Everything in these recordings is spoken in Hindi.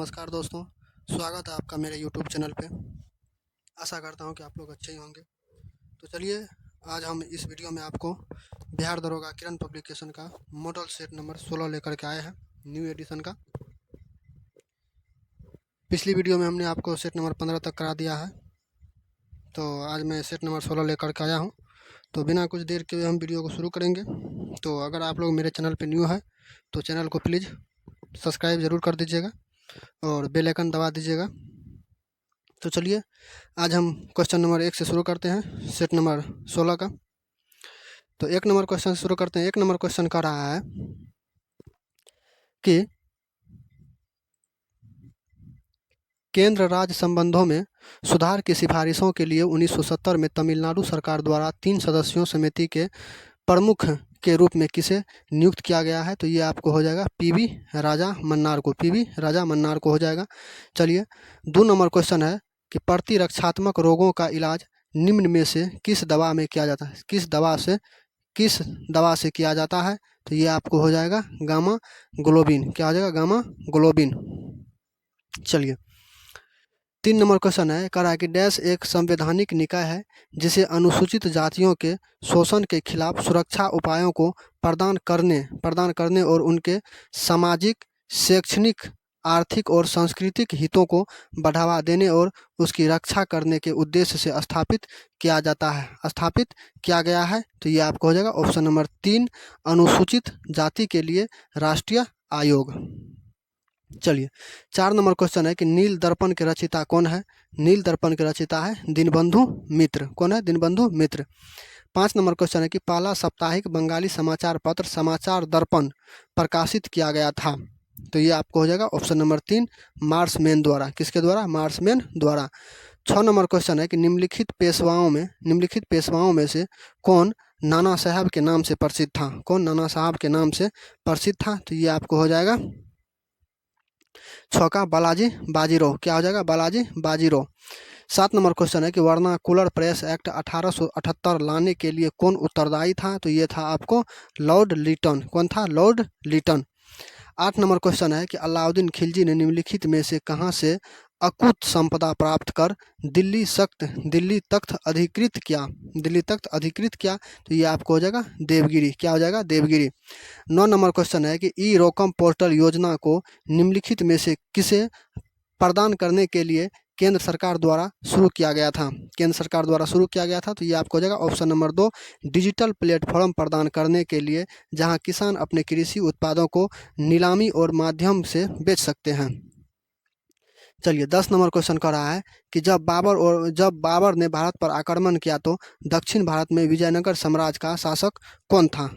नमस्कार दोस्तों, स्वागत है आपका मेरे यूट्यूब चैनल पे। आशा करता हूँ कि आप लोग अच्छे ही होंगे। तो चलिए, आज हम इस वीडियो में आपको बिहार दरोगा किरण पब्लिकेशन का मॉडल सेट नंबर 16 लेकर के आए हैं, न्यू एडिशन का। पिछली वीडियो में हमने आपको सेट नंबर 15 तक करा दिया है, तो आज मैं सेट नंबर 16 लेकर के आया हूँ। तो बिना कुछ देर के हम वीडियो को शुरू करेंगे। तो अगर आप लोग मेरे चैनल पर न्यू है तो चैनल को प्लीज़ सब्सक्राइब ज़रूर कर दीजिएगा और बेल आइकन दबा दीजिएगा। तो चलिए, आज हम क्वेश्चन नंबर 1 से शुरू करते हैं, सेट नंबर 16 का। तो 1 नंबर क्वेश्चन से शुरू करते हैं। 1 नंबर क्वेश्चन कह रहा है कि केंद्र राज्य संबंधों में सुधार की सिफारिशों के लिए 1970 में तमिलनाडु सरकार द्वारा 3 सदस्यों समिति के प्रमुख के रूप में किसे नियुक्त किया गया है? तो ये आपको हो जाएगा पीवी राजा मन्नार को, पीवी राजा मन्नार को हो जाएगा। चलिए, 2 नंबर क्वेश्चन है कि प्रतिरक्षात्मक रोगों का इलाज निम्न में से किस दवा में किया जाता है? किस दवा से किया जाता है? तो ये आपको हो जाएगा गामा ग्लोबिन। क्या हो जाएगा? Gamma globin. चलिए, 3 नंबर क्वेश्चन है, कह रहा है कि डैश एक संवैधानिक निकाय है जिसे अनुसूचित जातियों के शोषण के खिलाफ सुरक्षा उपायों को प्रदान करने और उनके सामाजिक, शैक्षणिक, आर्थिक और सांस्कृतिक हितों को बढ़ावा देने और उसकी रक्षा करने के उद्देश्य से स्थापित किया गया है। तो ये आपको हो जाएगा ऑप्शन नंबर 3, अनुसूचित जाति के लिए राष्ट्रीय आयोग। चलिए, 4 नंबर क्वेश्चन है कि नील दर्पण के रचयिता कौन है? नील दर्पण के रचयिता है दीनबंधु मित्र। कौन है? दीनबंधु मित्र। 5 नंबर क्वेश्चन है कि पहला साप्ताहिक बंगाली समाचार पत्र समाचार दर्पण प्रकाशित किया गया था। तो ये आपको हो जाएगा ऑप्शन नंबर 3, मार्समेन द्वारा। किसके द्वारा? मार्समेन द्वारा। 6 नंबर क्वेश्चन है कि निम्नलिखित पेशवाओं में से कौन नाना साहब के नाम से प्रसिद्ध था? कौन नाना साहब के नाम से प्रसिद्ध था? तो ये आपको हो जाएगा छक्का बालाजी बाजीराव। क्या हो जाएगा? बालाजी बाजीराव। 7 नंबर क्वेश्चन है कि वर्नाकुलर प्रेस एक्ट 1878 लाने के लिए कौन उत्तरदायी था? तो ये था आपको लॉर्ड लिटन। कौन था? लॉर्ड लिटन। 8 नंबर क्वेश्चन है कि अलाउद्दीन खिलजी ने निम्नलिखित में से कहाँ से अकुत संपदा प्राप्त कर दिल्ली तख्त अधिकृत किया? तो ये आपको हो जाएगा देवगिरी। क्या हो जाएगा? देवगिरी। 9 नंबर क्वेश्चन है कि ई रोकम पोर्टल योजना को निम्नलिखित में से किसे प्रदान करने के लिए केंद्र सरकार द्वारा शुरू किया गया था? तो ये आपको हो जाएगा ऑप्शन नंबर 2, डिजिटल प्लेटफॉर्म प्रदान करने के लिए जहां किसान अपने कृषि उत्पादों को नीलामी और माध्यम से बेच सकते हैं। चलिए, 10 नंबर क्वेश्चन कर रहा है कि जब बाबर ने भारत पर आक्रमण किया तो दक्षिण भारत में विजयनगर साम्राज्य का शासक कौन था?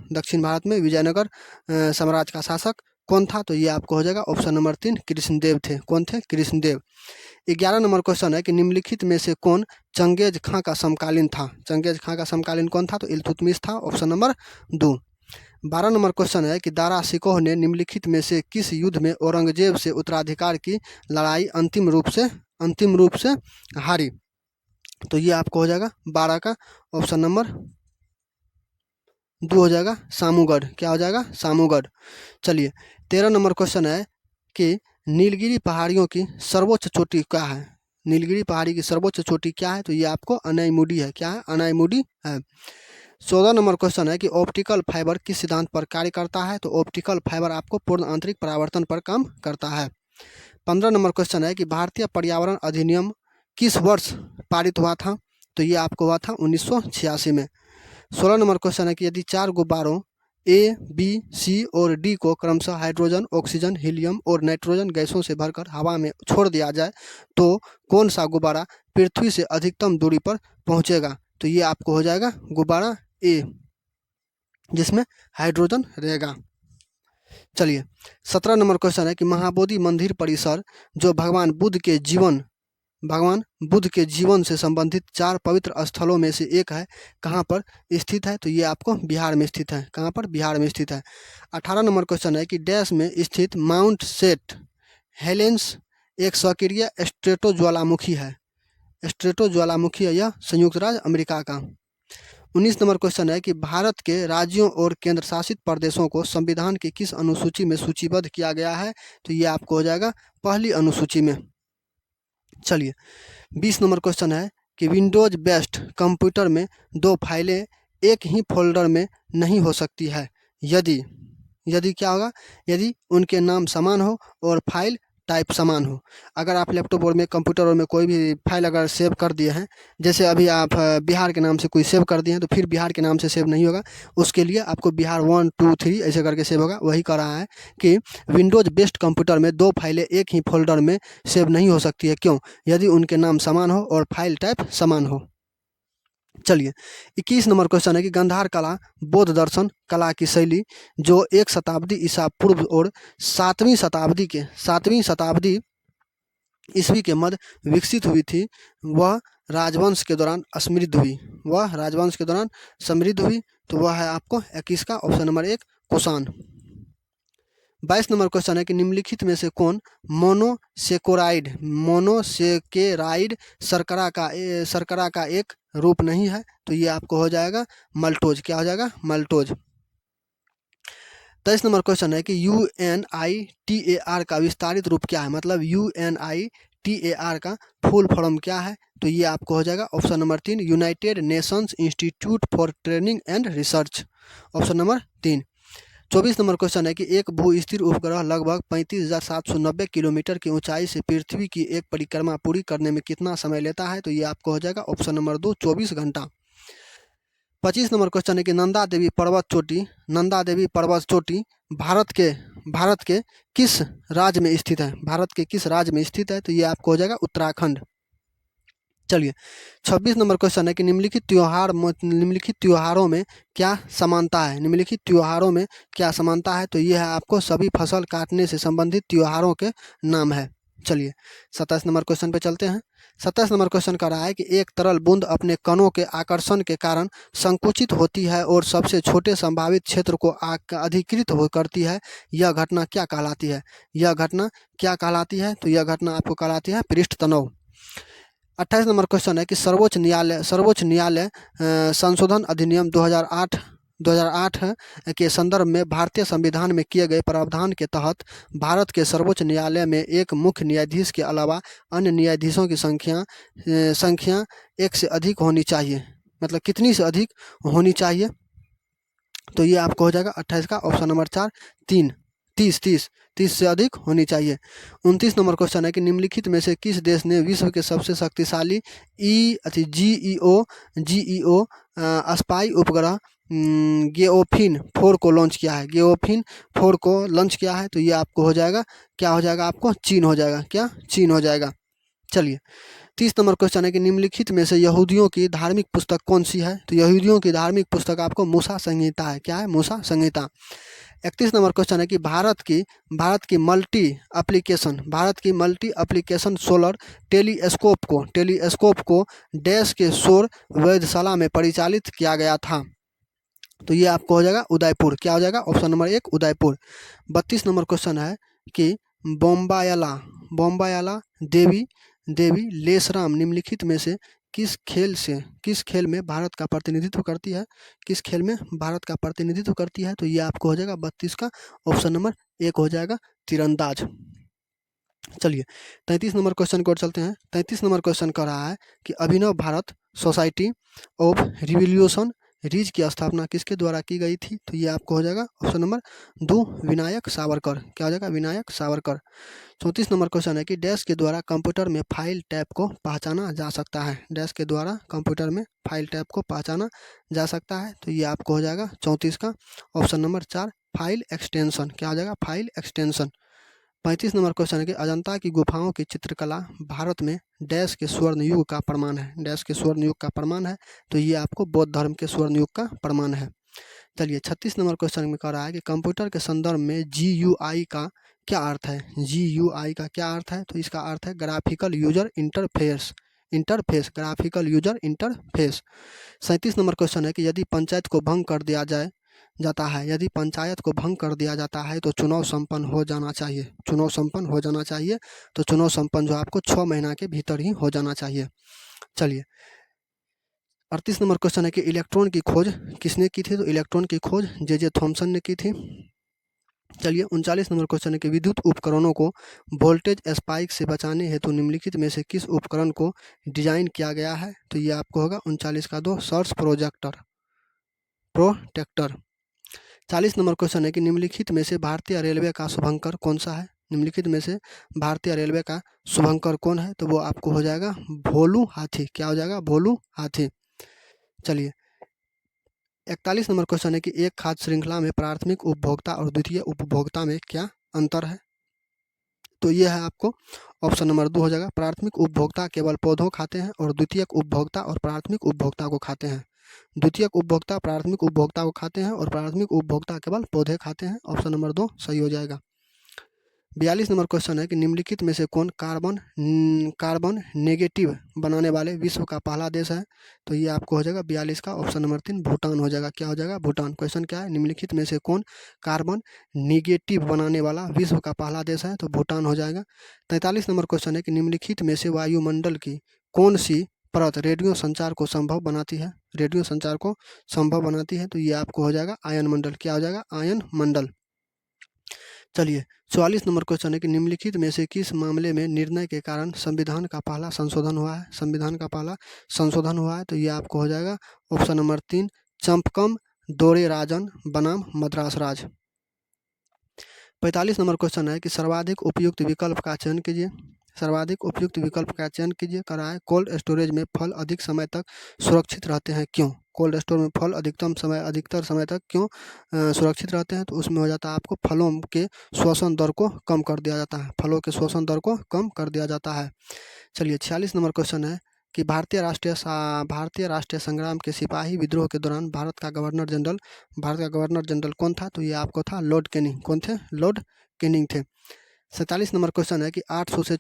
साम्राज्य का शासक कौन था? तो ये आपको हो जाएगा ऑप्शन नंबर 3, कृष्णदेव थे। कौन थे? कृष्णदेव। 11 नंबर क्वेश्चन है कि निम्नलिखित में से कौन चंगेज खां का समकालीन था? कौन था? तो इल्तुतमिश था। Option number 2। 12 नंबर क्वेश्चन है कि दारा शिकोह ने निम्नलिखित में से किस युद्ध में औरंगजेब से उत्तराधिकार की लड़ाई अंतिम रूप से हारी? तो ये आपको हो जाएगा 12 का ऑप्शन नंबर 2 हो जाएगा सामूगढ़। क्या हो जाएगा? सामूगढ़। चलिए, 13 नंबर क्वेश्चन है कि नीलगिरी पहाड़ियों की सर्वोच्च चोटी क्या है? नीलगिरी पहाड़ी की सर्वोच्च चोटी क्या है? तो ये आपको अनाईमुडी है। क्या है? अनाईमुडी है। 14 नंबर क्वेश्चन है कि ऑप्टिकल फाइबर किस सिद्धांत पर कार्य करता है? तो ऑप्टिकल फाइबर आपको पूर्ण आंतरिक परावर्तन पर काम करता है। 15 नंबर क्वेश्चन है कि भारतीय पर्यावरण अधिनियम किस वर्ष पारित हुआ था? तो ये आपको हुआ था 1986 में। 16 नंबर क्वेश्चन है कि यदि 4 गुब्बारों ए, बी, सी और डी को क्रमशः हाइड्रोजन, ऑक्सीजन, हीलियम और नाइट्रोजन गैसों से भरकर हवा में छोड़ दिया जाए तो कौन सा गुब्बारा पृथ्वी से अधिकतम दूरी पर पहुंचेगा? तो ये आपको हो जाएगा गुब्बारा ए, जिसमें हाइड्रोजन रहेगा। चलिए, 17 नंबर क्वेश्चन है कि महाबोधि मंदिर परिसर जो भगवान बुद्ध के जीवन से संबंधित 4 पवित्र स्थलों में से एक है, कहाँ पर स्थित है? तो ये आपको बिहार में स्थित है। कहाँ पर? बिहार में स्थित है। 18 नंबर क्वेश्चन है कि डैश में स्थित माउंट सेंट हेलेंस एक सक्रिय स्ट्रेटो ज्वालामुखी है। यह संयुक्त राज्य अमेरिका का। 19 नंबर क्वेश्चन है कि भारत के राज्यों और केंद्र शासित प्रदेशों को संविधान की किस अनुसूची में सूचीबद्ध किया गया है? तो ये आपको हो जाएगा पहली अनुसूची में। चलिए 20 नंबर क्वेश्चन है कि विंडोज बेस्ड कंप्यूटर में दो फाइलें एक ही फोल्डर में नहीं हो सकती है यदि यदि क्या होगा? यदि उनके नाम समान हो और फाइल टाइप समान हो। अगर आप लैपटॉप और में कंप्यूटर और में कोई भी फाइल अगर सेव कर दिए हैं, जैसे अभी आप बिहार के नाम से कोई सेव कर दिए हैं, तो फिर बिहार के नाम से सेव नहीं होगा। उसके लिए आपको बिहार 1 2 3 ऐसे करके सेव होगा। वही कह रहा है कि विंडोज बेस्ड कंप्यूटर में दो फाइलें एक ही फोल्डर में सेव नहीं हो सकती है। क्यों? यदि उनके नाम समान हो और फाइल टाइप समान हो। चलिए 21 नंबर क्वेश्चन है कि गांधार कला बौद्ध दर्शन कला की शैली जो 1 शताब्दी ईसा पूर्व और 7वीं शताब्दी ईस्वी के मध्य विकसित हुई थी, वह राजवंश के दौरान समृद्ध हुई। तो वह है आपको 21 का option number 1 Kushan. 22 number question है कि निम्नलिखित में से कौन मोनोसेकेराइड शर्करा का एक रूप नहीं है? तो ये आपको हो जाएगा मल्टोज। क्या हो जाएगा? मल्टोज। 23 नंबर क्वेश्चन है कि UNITAR का विस्तारित रूप क्या है? मतलब UNITAR का फुल फॉर्म क्या है? तो ये आपको हो जाएगा option number 3 United Nations institute for training and research, option number 3। 24 number question है कि एक भू-स्थिर उपग्रह लगभग 35,790 किलोमीटर की ऊंचाई से पृथ्वी की एक परिक्रमा पूरी करने में कितना समय लेता है? तो ये आपको हो जाएगा ऑप्शन नंबर 2 24 घंटा। 25 नंबर क्वेश्चन है कि नंदा देवी पर्वत चोटी भारत के किस राज्य में स्थित है? तो ये आपको हो जाएगा उत्तराखंड। चलिए 26 नंबर क्वेश्चन है कि निम्नलिखित त्योहारों में क्या समानता है? तो ये है आपको सभी फसल काटने से संबंधित त्योहारों के नाम है। चलिए 27 नंबर क्वेश्चन पे चलते हैं। 27 नंबर क्वेश्चन कह रहा है कि एक तरल बूंद अपने कणों के आकर्षण के कारण संकुचित होती है और सबसे छोटे संभावित क्षेत्र को अधिकृत करती है। यह घटना क्या कहलाती है? तो यह घटना आपको कहलाती है पृष्ठ तनाव। 28 नंबर क्वेश्चन है कि सर्वोच्च न्यायालय संशोधन अधिनियम 2008 के संदर्भ में भारतीय संविधान में किए गए प्रावधान के तहत भारत के सर्वोच्च न्यायालय में एक मुख्य न्यायाधीश के अलावा अन्य न्यायाधीशों की संख्या एक से अधिक होनी चाहिए। मतलब कितनी से अधिक होनी चाहिए? तो ये आपको हो जाएगा 28 का ऑप्शन नंबर 4 30 से अधिक होनी चाहिए। 29 नंबर क्वेश्चन है कि निम्नलिखित में से किस देश ने विश्व के सबसे शक्तिशाली GEO स्पाई उपग्रह गेओफिन 4 को लॉन्च किया है? तो ये आपको हो जाएगा क्या हो जाएगा? आपको चीन हो जाएगा। चलिए 30 नंबर क्वेश्चन है कि निम्नलिखित में से यहूदियों की धार्मिक पुस्तक कौन सी है? तो यहूदियों की धार्मिक पुस्तक आपको मूसा संहिता है। क्या है? मूसा संहिता। 31 नंबर क्वेश्चन है कि भारत की मल्टी एप्लीकेशन सोलर टेलीस्कोप को डैश के सौर वेधशाला में परिचालित किया गया था? तो ये आपको हो जाएगा उदयपुर। क्या हो जाएगा? Option number 1 Udaipur. 32 number question है कि बोम्बायाला देवी लेसराम निम्नलिखित में से किस खेल में भारत का प्रतिनिधित्व करती है? तो ये आपको हो जाएगा 32 का ऑप्शन नंबर 1 हो जाएगा तीरंदाज। चलिए 33 नंबर क्वेश्चन की ओर चलते हैं। 33 नंबर क्वेश्चन कह रहा है कि अभिनव भारत सोसाइटी ऑफ रिवॉल्यूशन रीज की स्थापना किसके द्वारा की गई थी? तो ये आपको हो जाएगा ऑप्शन नंबर 2 विनायक सावरकर। क्या हो जाएगा? विनायक सावरकर। 34 नंबर क्वेश्चन है कि डैश के द्वारा कंप्यूटर में फाइल टैब को पहचाना जा सकता है? तो ये आपको हो जाएगा 34 का ऑप्शन नंबर 4 फाइल एक्सटेंशन। क्या हो जाएगा? File extension. 35 नंबर क्वेश्चन है कि अजंता की गुफाओं की चित्रकला भारत में डैश के स्वर्ण युग का प्रमाण है? तो ये आपको बौद्ध धर्म के स्वर्ण युग का प्रमाण है। चलिए 36 नंबर क्वेश्चन में कह रहा है कि कंप्यूटर के संदर्भ में GUI का क्या अर्थ है? तो इसका अर्थ है graphical user interface. 37 number question है कि यदि पंचायत को भंग कर दिया जाता है तो चुनाव संपन्न हो जाना चाहिए। तो चुनाव संपन्न जो आपको 6 महीना के भीतर ही हो जाना चाहिए। चलिए 38 नंबर क्वेश्चन है कि इलेक्ट्रॉन की खोज किसने की थी? तो इलेक्ट्रॉन की खोज जे थॉमसन ने की थी। चलिए 39 नंबर क्वेश्चन है कि विद्युत उपकरणों को वोल्टेज स्पाइक से बचाने हेतु निम्नलिखित में से किस उपकरण को डिजाइन किया गया है? तो ये आपको होगा 39 का 2 सर्च प्रोटेक्टर। 40 नंबर क्वेश्चन है कि निम्नलिखित में से भारतीय रेलवे का शुभंकर कौन सा है? निम्नलिखित में से भारतीय रेलवे का शुभंकर कौन है? तो वो आपको हो जाएगा भोलू हाथी। क्या हो जाएगा? भोलू हाथी। चलिए 41 नंबर क्वेश्चन है कि एक खाद्य श्रृंखला में प्राथमिक उपभोक्ता और द्वितीय उपभोक्ता में क्या अंतर है? तो ये है आपको ऑप्शन नंबर 2 हो जाएगा। प्राथमिक उपभोक्ता केवल पौधों खाते हैं और द्वितीयक उपभोक्ता और प्राथमिक उपभोक्ता को खाते हैं। द्वितीयक उपभोक्ता प्राथमिक उपभोक्ता को खाते हैं और प्राथमिक उपभोक्ता केवल पौधे खाते हैं। ऑप्शन नंबर 2 सही हो जाएगा। 42 नंबर क्वेश्चन है कि निम्नलिखित में से कौन कार्बन नेगेटिव बनाने वाले विश्व का पहला देश है? तो ये आपको हो जाएगा 42 का ऑप्शन नंबर 3 भूटान हो जाएगा। क्या हो जाएगा? भूटान। क्वेश्चन क्या है? निम्नलिखित में से कौन कार्बन निगेटिव बनाने वाला विश्व का पहला देश है? तो भूटान हो जाएगा। 43 नंबर क्वेश्चन है कि निम्नलिखित में से वायुमंडल की कौन सी परत रेडियो संचार को संभव बनाती है? रेडियो संचार को संभव बनाती है। तो ये आपको हो जाएगा आयन मंडल। क्या हो जाएगा? आयन मंडल। चलिए 44 नंबर क्वेश्चन है कि निम्नलिखित में से किस मामले में निर्णय के कारण संविधान का पहला संशोधन हुआ है? संविधान का पहला संशोधन हुआ है। तो ये आपको हो जाएगा ऑप्शन नंबर 3 चंपकम दोरे राजन बनाम मद्रास राज। 45 नंबर क्वेश्चन है कि सर्वाधिक उपयुक्त विकल्प का चयन कीजिए। सर्वाधिक उपयुक्त विकल्प का चयन कीजिए कराए कोल्ड स्टोरेज में फल अधिक समय तक सुरक्षित रहते हैं क्यों? कोल्ड स्टोर में फल अधिकतर समय तक क्यों सुरक्षित रहते हैं? तो उसमें हो जाता है आपको फलों के शोषण दर को कम कर दिया जाता है। फलों के शोषण दर को कम कर दिया जाता है। चलिए 46 नंबर क्वेश्चन है कि भारतीय राष्ट्रीय संग्राम के सिपाही विद्रोह के दौरान भारत का गवर्नर जनरल कौन था? तो ये आपको था लॉर्ड कैनिंग। कौन थे? लॉर्ड कैनिंग थे। 47 नंबर क्वेश्चन है कि 800 से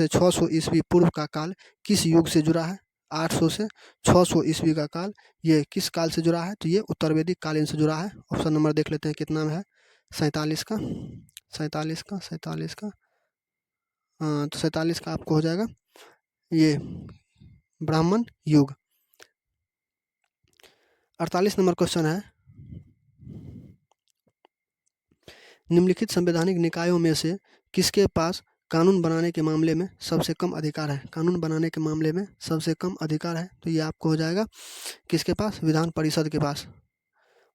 600 ईस्वी पूर्व का काल किस युग से जुड़ा है? 800 से 600 ईस्वी का काल ये किस काल से जुड़ा है? तो ये उत्तर वैदिक कालीन से जुड़ा है। ऑप्शन नंबर देख लेते हैं कितना में है? 47 का 47 का हाँ, तो 47 का आपको हो जाएगा ये ब्राह्मण युग। 48 नंबर क्वेश्चन है निम्नलिखित संवैधानिक निकायों में से किसके पास कानून बनाने के मामले में सबसे कम अधिकार है? कानून बनाने के मामले में सबसे कम अधिकार है। तो ये आपको हो जाएगा किसके पास? विधान परिषद के पास।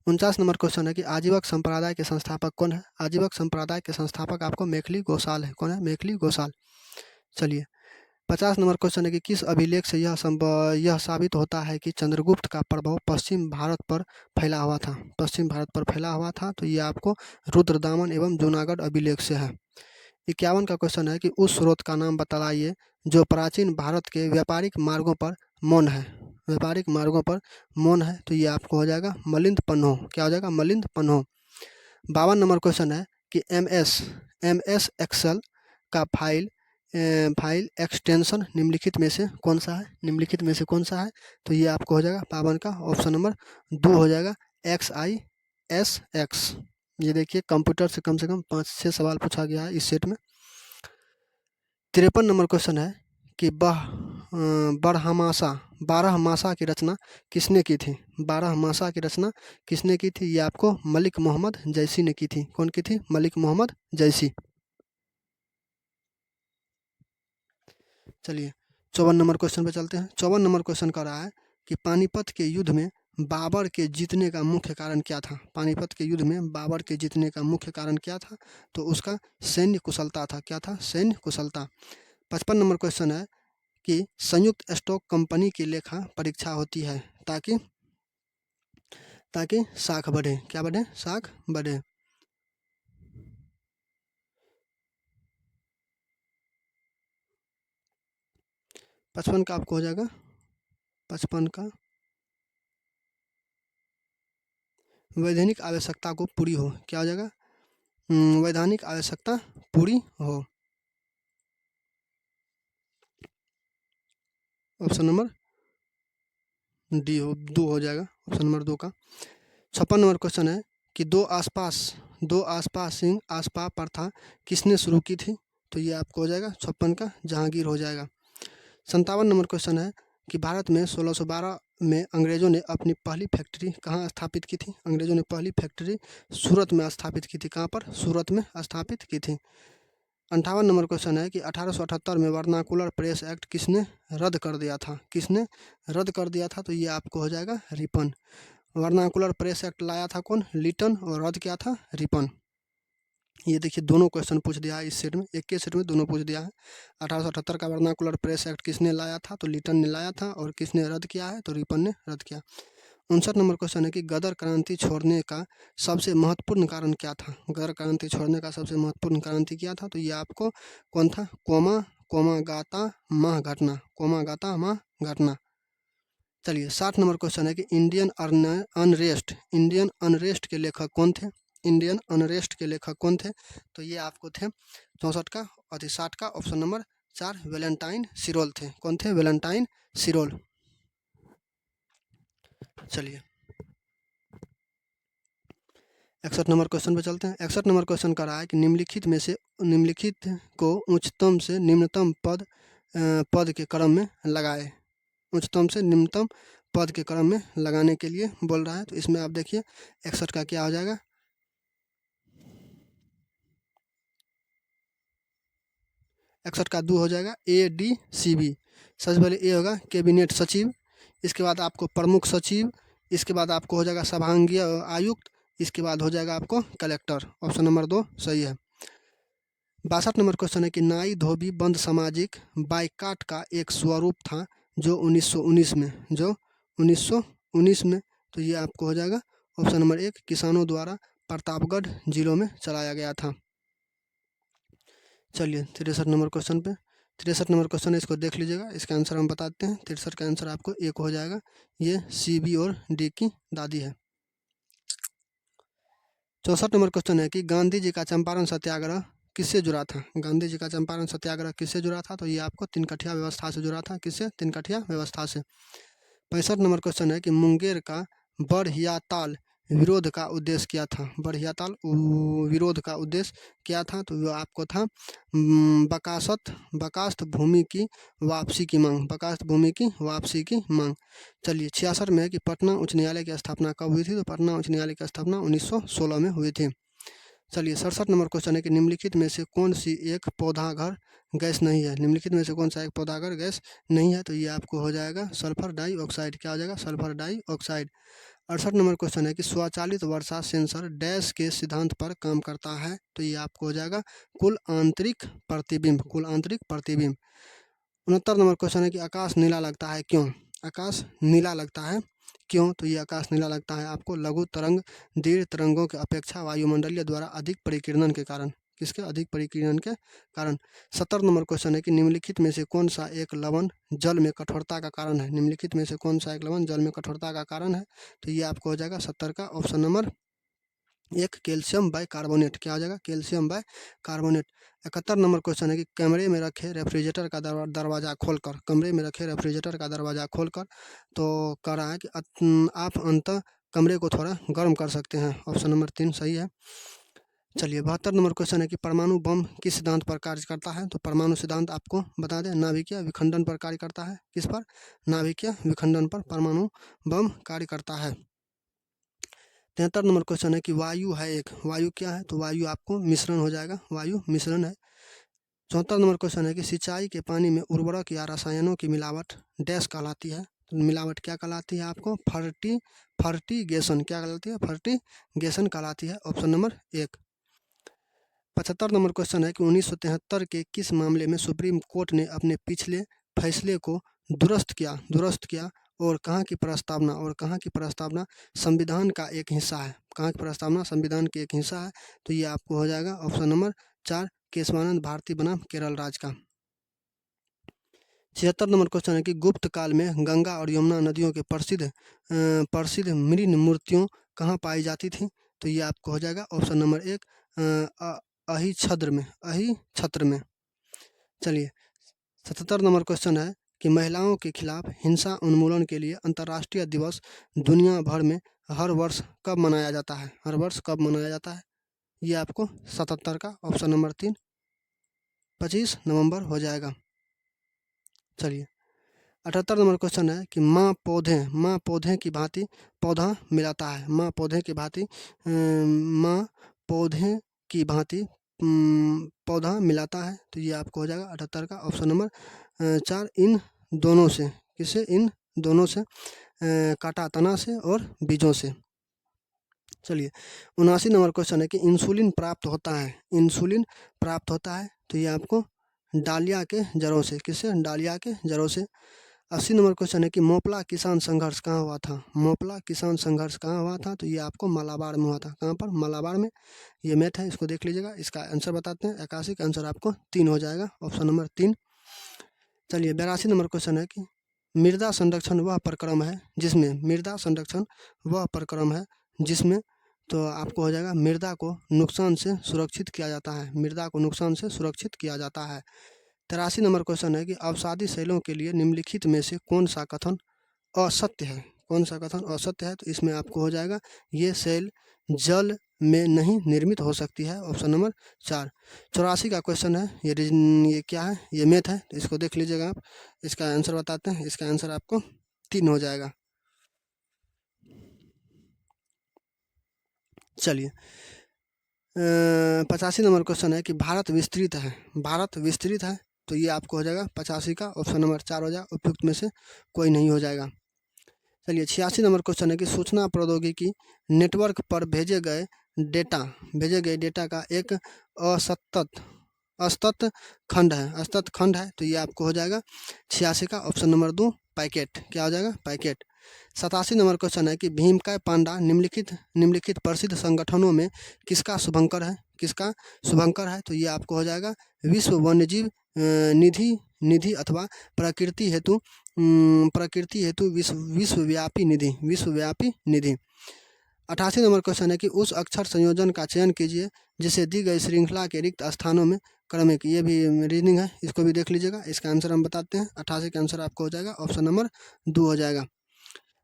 49 नंबर क्वेश्चन है कि आजीवक संप्रदाय के संस्थापक कौन है? आजीवक संप्रदाय के संस्थापक आपको मेखली गोसाल है। कौन है? मेखली गोसाल। चलिए 50 नंबर क्वेश्चन है कि किस अभिलेख से यह साबित होता है कि चंद्रगुप्त का प्रभाव पश्चिम भारत पर फैला हुआ था? पश्चिम भारत पर फैला हुआ था। तो ये आपको रुद्रदामन एवं जूनागढ़ अभिलेख से है। 51 का क्वेश्चन है कि उस स्रोत का नाम बतलाइए जो प्राचीन भारत के व्यापारिक मार्गों पर मौन है। व्यापारिक मार्गों पर मौन है। तो ये आपको हो जाएगा मिलिंद पन्हो। क्या हो जाएगा? मिलिंद पन्हो। 52 नंबर क्वेश्चन है कि एमएस एक्सेल का फाइल एक्सटेंशन निम्नलिखित में से कौन सा है? निम्नलिखित में से कौन सा है? तो ये आपको हो जाएगा 52 का ऑप्शन नंबर 2 हो जाएगा XISX। ये देखिए कंप्यूटर से कम 5-6 सवाल पूछा गया है इस सेट में। 53 नंबर क्वेश्चन है कि बारहमासा की रचना किसने की थी? बारहमासा की रचना किसने की थी? ये आपको मलिक मोहम्मद जैसी ने की थी। कौन की थी? मलिक मोहम्मद जैसी। चलिए 54 नंबर क्वेश्चन पे चलते हैं। 54 नंबर क्वेश्चन कर रहा है कि पानीपत के युद्ध में बाबर के जीतने का मुख्य कारण क्या था? पानीपत के युद्ध में बाबर के जीतने का मुख्य कारण क्या था? तो उसका सैन्य कुशलता था। क्या था? सैन्य कुशलता। 55 नंबर क्वेश्चन है कि संयुक्त स्टॉक कंपनी की लेखा परीक्षा होती है ताकि साख बढ़े। क्या बढ़े? साख बढ़े। 55 का आपको हो जाएगा 55 का वैधानिक आवश्यकता को पूरी हो। क्या हो जाएगा? वैधानिक आवश्यकता पूरी हो। ऑप्शन नंबर डी हो 2 हो जाएगा। ऑप्शन नंबर 2 का 56 नंबर क्वेश्चन है कि दो आसपास सिंह आसपा प्रथा किसने शुरू की थी? तो ये आपको हो जाएगा 56 का जहांगीर हो जाएगा। 57 नंबर क्वेश्चन है कि भारत में में अंग्रेज़ों ने अपनी पहली फैक्ट्री कहाँ स्थापित की थी? अंग्रेज़ों ने पहली फैक्ट्री सूरत में स्थापित की थी। कहाँ पर? सूरत में स्थापित की थी। 58 नंबर क्वेश्चन है कि 1878 में वर्नाकुलर प्रेस एक्ट किसने रद्द कर दिया था? किसने रद्द कर दिया था? तो ये आपको हो जाएगा रिपन। वर्नाकुलर प्रेस एक्ट लाया था कौन? लिटन, और रद्द किया था रिपन। ये देखिए दोनों क्वेश्चन पूछ दिया है इस सेट में, एक के सेट में दोनों पूछ दिया है। 1878 का वर्नाकुलर प्रेस एक्ट किसने लाया था? तो लिटन ने लाया था। और किसने रद्द किया है? तो रिपन ने रद्द किया। 59 नंबर क्वेश्चन है कि गदर क्रांति छोड़ने का सबसे महत्वपूर्ण कारण क्या था? गदर क्रांति छोड़ने का सबसे महत्वपूर्ण क्रांति क्या था? तो ये आपको कौन था? कोमागाता माह घटना, कोमागाता माह घटना। चलिए 60 नंबर क्वेश्चन है कि इंडियन अनरेस्ट के लेखक कौन थे? इंडियन अनरेस्ट के लेखक कौन थे? तो ये आपको थे 64 का और 60 का ऑप्शन नंबर 4 वैलेंटाइन सिरोल थे। कौन थे? वैलेंटाइन सिरोल। चलिए 61 नंबर क्वेश्चन पे चलते हैं। 61 नंबर क्वेश्चन कर रहा है कि निम्नलिखित को उच्चतम से निम्नतम पद के क्रम में लगाए। उच्चतम से निम्नतम पद के क्रम में लगाने के लिए बोल रहा है। तो इसमें आप देखिए 61 का क्या हो जाएगा? 61 का 2 हो जाएगा ADCB। सबसे पहले ए होगा कैबिनेट सचिव, इसके बाद आपको प्रमुख सचिव, इसके बाद आपको हो जाएगा सभांगीय आयुक्त, इसके बाद हो जाएगा आपको कलेक्टर। ऑप्शन नंबर 2 सही है। 62 नंबर क्वेश्चन है कि नाई धोबी बंद सामाजिक बाइकाट का एक स्वरूप था जो 1919 में तो ये आपको हो जाएगा ऑप्शन नंबर 1 किसानों द्वारा प्रतापगढ़ जिलों में चलाया गया था। चलिए 63 नंबर क्वेश्चन पे 63 नंबर क्वेश्चन है, इसको देख लीजिएगा। इसका आंसर हम बताते हैं। 63 का आंसर आपको 1 हो जाएगा। ये CB और D की दादी है। 64 नंबर क्वेश्चन है कि गांधी जी का चंपारण सत्याग्रह किससे जुड़ा था? गांधी जी का चंपारण सत्याग्रह किससे जुड़ा था? तो ये आपको तिनकठिया व्यवस्था से जुड़ा था। किससे? तिनकठिया व्यवस्था से। 65 नंबर क्वेश्चन है कि मुंगेर का बड़हियाताल विरोध का उद्देश्य क्या था? बड़हियाताल विरोध का उद्देश्य क्या था? तो वो आपको था बकास्त भूमि की वापसी की मांग, बकास्त भूमि की वापसी की मांग। चलिए 66 में है कि पटना उच्च न्यायालय की स्थापना कब हुई थी? तो पटना उच्च न्यायालय की स्थापना 1916 में हुई थी। चलिए 67 नंबर क्वेश्चन है कि निम्नलिखित में से कौन सी एक पौधाघर गैस नहीं है? निम्नलिखित में से कौन सा एक पौधाघर गैस नहीं है? तो ये आपको हो जाएगा सल्फर डाइऑक्साइड। क्या हो जाएगा? Sulphur dioxide. 68 नंबर क्वेश्चन है कि स्वचालित वर्षा सेंसर डैश के सिद्धांत पर काम करता है? तो ये आपको हो जाएगा कुल आंतरिक प्रतिबिंब, कुल आंतरिक प्रतिबिंब। 69 नंबर क्वेश्चन है कि आकाश नीला लगता है क्यों? आकाश नीला लगता है क्यों? तो ये आकाश नीला लगता है आपको लघु तरंग दीर्घ तरंगों की अपेक्षा वायुमंडलीय द्वारा अधिक परिकीर्णन के कारण। किसके? अधिक परिकीर्णन के कारण। 70 नंबर क्वेश्चन है कि निम्नलिखित में से कौन सा एक लवण जल में कठोरता का कारण है? निम्नलिखित में से कौन सा एक लवण जल में कठोरता का कारण है? तो ये आपको हो जाएगा 70 का ऑप्शन नंबर 1 कैल्शियम बाइकार्बोनेट। क्या हो जाएगा? Calcium bicarbonate. 71 नंबर क्वेश्चन है कि कमरे में रखे रेफ्रिजरेटर का दरवाज़ा खोलकर, कमरे में रखे रेफ्रिजरेटर का दरवाज़ा खोलकर तो कह रहा है कि आप अंततः कमरे को थोड़ा गर्म कर सकते हैं। ऑप्शन नंबर 3 सही है। चलिए 72 नंबर क्वेश्चन है कि परमाणु बम किस सिद्धांत पर कार्य करता है? तो परमाणु सिद्धांत आपको बता दें नाभिकीय विखंडन पर कार्य करता है। किस पर? नाभिकीय विखंडन पर परमाणु बम कार्य करता है। 73 नंबर क्वेश्चन है कि वायु है एक, वायु क्या है? तो वायु आपको मिश्रण हो जाएगा, वायु मिश्रण है। 74 नंबर क्वेश्चन है कि सिंचाई के पानी में उर्वरक या रसायनों की मिलावट डैश कहलाती है? तो मिलावट क्या कहलाती है आपको? फर्टिगेशन। क्या कहलाती है? फर्टिगेशन कहलाती है। Option number 1। 75 नंबर क्वेश्चन है कि 1973 के किस मामले में सुप्रीम कोर्ट ने अपने पिछले फैसले को दुरुस्त किया और कहाँ की प्रस्तावना संविधान का एक हिस्सा है? कहाँ की प्रस्तावना संविधान के एक हिस्सा है? तो ये आपको हो जाएगा ऑप्शन नंबर 4 केशवानंद भारती बनाम केरल राज्य का। 76 नंबर क्वेश्चन है कि गुप्त काल में गंगा और यमुना नदियों के प्रसिद्ध मृण मूर्तियों कहाँ पाई जाती थी? तो ये आपको हो जाएगा ऑप्शन नंबर 1 अहिछत्र में। चलिए 77 नंबर क्वेश्चन है कि महिलाओं के खिलाफ हिंसा उन्मूलन के लिए अंतर्राष्ट्रीय दिवस दुनिया भर में हर वर्ष कब मनाया जाता है? हर वर्ष कब मनाया जाता है? ये आपको 77 का ऑप्शन नंबर 3 25 नवंबर हो जाएगा। चलिए 78 नंबर क्वेश्चन है कि माँ पौधे की भांति पौधा मिलाता है। माँ पौधे की भांति माँ पौधे की भांति पौधा मिलाता है, तो ये आपको हो जाएगा 78 का ऑप्शन नंबर 4। इन दोनों से, किससे? इन दोनों से, काटा तना से और बीजों से। चलिए 79 नंबर क्वेश्चन है कि इंसुलिन प्राप्त होता है, इंसुलिन प्राप्त होता है, तो ये आपको डालिया के जड़ों से, किससे? डालिया के जड़ों से। 80 नंबर क्वेश्चन है कि मोपला किसान संघर्ष कहाँ हुआ था? मोपला किसान संघर्ष कहाँ हुआ था? तो ये आपको मालाबार में हुआ था। कहाँ पर? मालाबार में। ये मैथ है, इसको देख लीजिएगा। इसका आंसर बताते हैं। 81 का आंसर आपको 3 हो जाएगा, ऑप्शन नंबर 3। चलिए 82 नंबर क्वेश्चन है कि मृदा संरक्षण वह प्रक्रम है जिसमें, मृदा संरक्षण वह प्रक्रम है जिसमें, तो आपको हो जाएगा मृदा को नुकसान से सुरक्षित किया जाता है, मृदा को नुकसान से सुरक्षित किया जाता है। 83 नंबर क्वेश्चन है कि अवसादी शैलों के लिए निम्नलिखित में से कौन सा कथन असत्य है? कौन सा कथन असत्य है? तो इसमें आपको हो जाएगा ये शैल जल में नहीं निर्मित हो सकती है, ऑप्शन नंबर 4। 84 का क्वेश्चन है, ये क्या है? ये मैथ है, तो इसको देख लीजिएगा आप। इसका आंसर बताते हैं। इसका आंसर आपको 3 हो जाएगा। चलिए 85 नंबर क्वेश्चन है कि भारत विस्तृत है, भारत विस्तृत है, तो ये आपको हो जाएगा 85 का ऑप्शन नंबर 4 हो जाएगा। उपयुक्त में से कोई नहीं हो जाएगा। चलिए 86 नंबर क्वेश्चन है कि सूचना प्रौद्योगिकी नेटवर्क पर भेजे गए डेटा का एक असतत खंड है, असतत खंड है, तो ये आपको हो जाएगा 86 का ऑप्शन नंबर 2 पैकेट। क्या हो जाएगा? पैकेट। 87 नंबर क्वेश्चन है कि भीमकाय पांडा निम्नलिखित प्रसिद्ध संगठनों में किसका शुभंकर है? किसका शुभंकर है? तो ये आपको हो जाएगा विश्व वन्यजीव निधि अथवा प्रकृति हेतु विश्वव्यापी निधि। 88 नंबर क्वेश्चन है कि उस अक्षर संयोजन का चयन कीजिए जिसे दी गई श्रृंखला के रिक्त स्थानों में क्रमिक। ये भी रीजनिंग है, इसको भी देख लीजिएगा। इसका आंसर हम बताते हैं। 88 का आंसर आपको हो जाएगा ऑप्शन नंबर 2 हो जाएगा।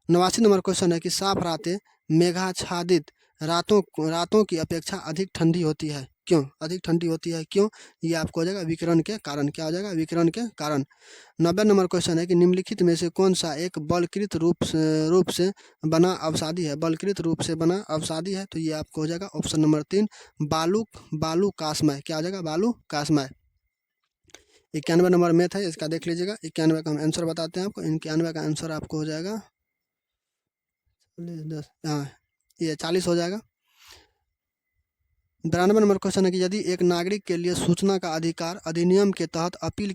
89 नंबर क्वेश्चन है कि साफ रातें मेघाच्छादित रातों की अपेक्षा अधिक ठंडी होती है, क्यों? अधिक ठंडी होती है क्यों? ये आपको हो जाएगा विकिरण के कारण। क्या हो जाएगा? विकिरण के कारण। 90 नंबर क्वेश्चन है कि निम्नलिखित में से कौन सा एक बलकृत रूप से बना अवसादी है? बलकृत रूप से बना अवसादी है, तो ये आपको हो जाएगा ऑप्शन नंबर 3 बालू कास्मय। क्या हो जाएगा? बालू कास्मय। 91 नंबर मैथ है, इसका देख लीजिएगा। 91 का हम आंसर बताते हैं आपको। 91 का आंसर आपको हो जाएगा 10, हाँ ये 40 हो जाएगा। 92 नंबर क्वेश्चन है कि यदि एक नागरिक के लिए सूचना का अधिकार अधिनियम के तहत अपील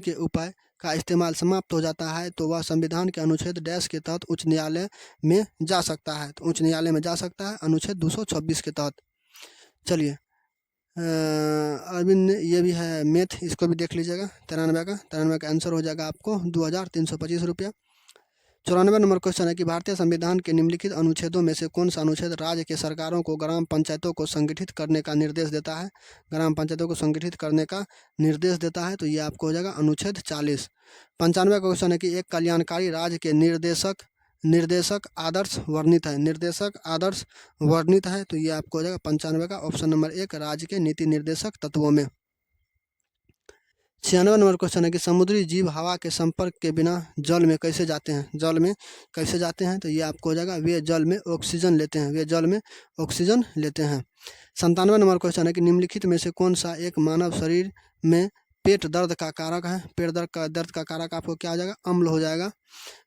के उपाय का इस्तेमाल समाप्त हो जाता है तो वह संविधान के अनुच्छेद डैश के तहत उच्च न्यायालय में जा सकता है। तो उच्च न्यायालय में जा सकता है अनुच्छेद 226 के तहत। चलिए अरविंद ये भी है मैथ, इसको भी देख लीजिएगा। 93 का आंसर हो जाएगा आपको 2325 रुपया। 94 नंबर क्वेश्चन है कि भारतीय संविधान के निम्नलिखित अनुच्छेदों में से कौन सा अनुच्छेद राज्य के सरकारों को ग्राम पंचायतों को संगठित करने का निर्देश देता है? ग्राम पंचायतों को संगठित करने का निर्देश देता है, तो ये आपको हो जाएगा अनुच्छेद 40। 95 का क्वेश्चन है कि एक कल्याणकारी राज्य के निर्देशक आदर्श वर्णित है, निर्देशक आदर्श वर्णित है, तो ये आपको हो जाएगा 95 का ऑप्शन नंबर 1 राज्य के नीति निर्देशक तत्वों में। 96 नंबर क्वेश्चन है कि समुद्री जीव हवा के संपर्क के बिना जल में कैसे जाते हैं? जल में कैसे जाते हैं? तो ये आपको हो जाएगा वे जल में ऑक्सीजन लेते हैं, वे जल में ऑक्सीजन लेते हैं। 97 नंबर क्वेश्चन है कि निम्नलिखित में से कौन सा एक मानव शरीर में पेट दर्द का कारक है? पेट दर्द का कारक आपको क्या हो जाएगा? अम्ल हो जाएगा।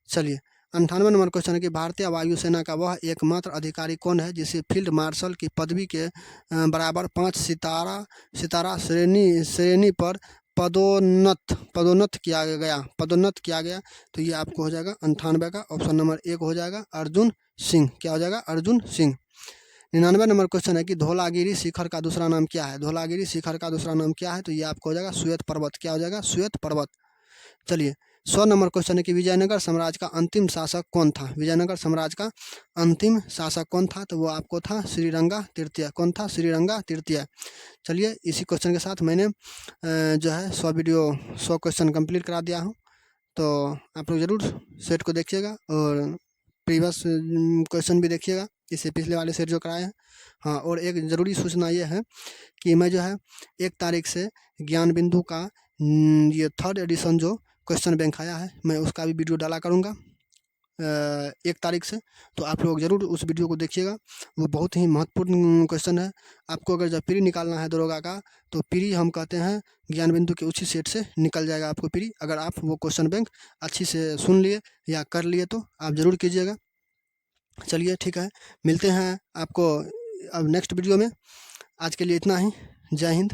चलिए 98 नंबर क्वेश्चन है कि भारतीय वायुसेना का वह एकमात्र अधिकारी कौन है जिसे फील्ड मार्शल की पदवी के बराबर 5 सितारा श्रेणी पर पदोन्नत किया गया, तो ये आपको हो जाएगा 98 का ऑप्शन नंबर 1 हो जाएगा अर्जुन सिंह। क्या हो जाएगा? अर्जुन सिंह। 99 नंबर क्वेश्चन है कि धौलागिरी शिखर का दूसरा नाम क्या है? धौलागिरी शिखर का दूसरा नाम क्या है? तो ये आपको हो जाएगा श्वेत पर्वत। क्या हो जाएगा? श्वेत पर्वत। चलिए 100 नंबर क्वेश्चन है कि विजयनगर साम्राज्य का अंतिम शासक कौन था? विजयनगर साम्राज्य का अंतिम शासक कौन था? तो वो आपको था श्रीरंगा तृतीय। कौन था? श्रीरंगा तृतीय। चलिए इसी क्वेश्चन के साथ मैंने जो है 100 क्वेश्चन कंप्लीट करा दिया हूँ, तो आप लोग ज़रूर सेट को देखिएगा और प्रीवियस क्वेश्चन भी देखिएगा, इससे पिछले वाले सेट जो कराए हैं। हाँ, और एक ज़रूरी सूचना ये है कि मैं जो है 1 तारीख से ज्ञान बिंदु का ये 3rd एडिशन जो क्वेश्चन बैंक आया है, मैं उसका भी वीडियो डाला करूँगा 1 तारीख से। तो आप लोग ज़रूर उस वीडियो को देखिएगा, वो बहुत ही महत्वपूर्ण क्वेश्चन है। आपको अगर जब प्री निकालना है दरोगा का, तो प्री हम कहते हैं ज्ञान बिंदु के उसी सेट से निकल जाएगा आपको प्री, अगर आप वो क्वेश्चन बैंक अच्छी से सुन लिए या कर लिए तो आप ज़रूर कीजिएगा। चलिए ठीक है, मिलते हैं आपको अब नेक्स्ट वीडियो में। आज के लिए इतना ही। जय हिंद।